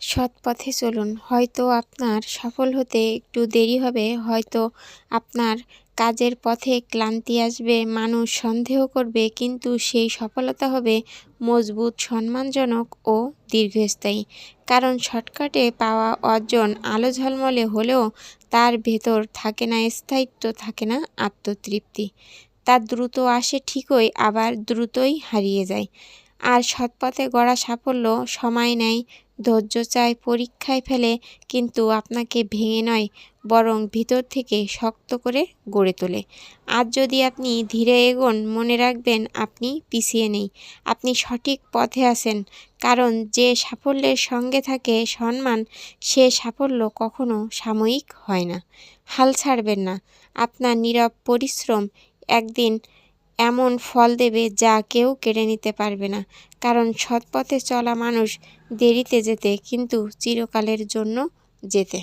সৎ পথে চলুন। হয়তো আপনার সফল হতে একটু দেরি হবে, হয়তো আপনার কাজের পথে ক্লান্তি আসবে, মানুষ সন্দেহ করবে, কিন্তু সেই সফলতা হবে মজবুত, সম্মানজনক ও দীর্ঘস্থায়ী। কারণ শর্টকাটে পাওয়া অর্জন আলো ঝলমলে হলেও তার ভেতর থাকে না স্থায়িত্ব, থাকে না আত্মতৃপ্তি। তা দ্রুত আসে ঠিকই, আবার দ্রুতই হারিয়ে যায়। আর সৎপথে গড়া সাফল্য সময় নেয়, ধৈর্য চায়, পরীক্ষায় ফেলে, কিন্তু আপনাকে ভেঙে নয়, বরং ভিতর থেকে শক্ত করে গড়ে তোলে। আজ যদি আপনি ধীরে এগোন, মনে রাখবেন আপনি পিছিয়ে নেই, আপনি সঠিক পথে আছেন। কারণ যে সাফল্যের সঙ্গে থাকে সম্মান, সে সাফল্য কখনো সাময়িক হয় না। হাল ছাড়বেন না। আপনার নীরব পরিশ্রম একদিন এমন ফল দেবে যা কেউ কেড়ে নিতে পারবে না। কারণ সৎপথে চলা মানুষ দেরিতে যেতে, কিন্তু চিরকালের জন্য যেতে।